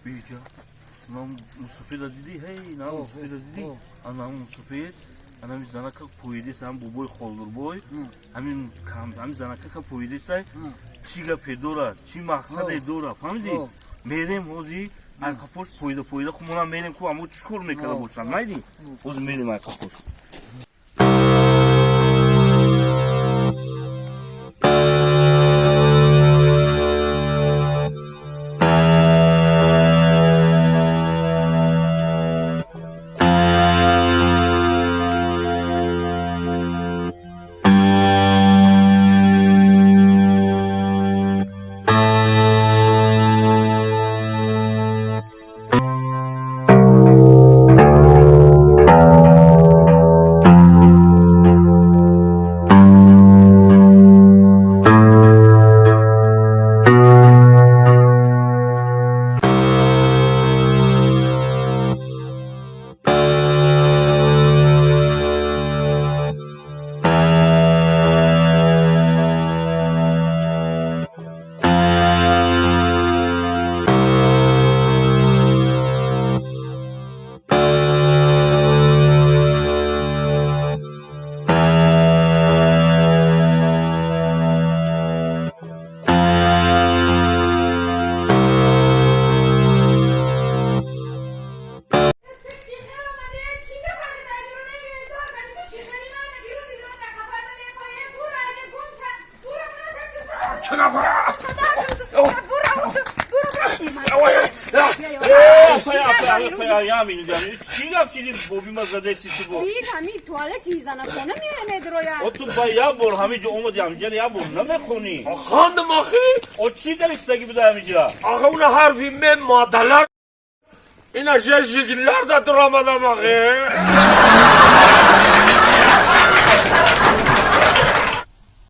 بیجا نام سفید دیدی هی نام سفید دیدی نام سفید همین زنک پویدی سام بوبوی خالدربوی همین کام همین زنک که پویدی سای چیگه پیدورا چی مقصد دورا فهمیدی میریم اوزی arka poş poyda kumuna benim ku ama çukur ne kadar boşan neydi? O zaman benim arka poş. همین توالت میزنه خونه میونه درویا او تو با یا بور همین جو اومدی همینجا یا بور نمیخونی خانم آخی او چی دلیستگی بوده همینجا آخه اون حرفی من مادلر این اشیاء شکلر دا درامدم آخی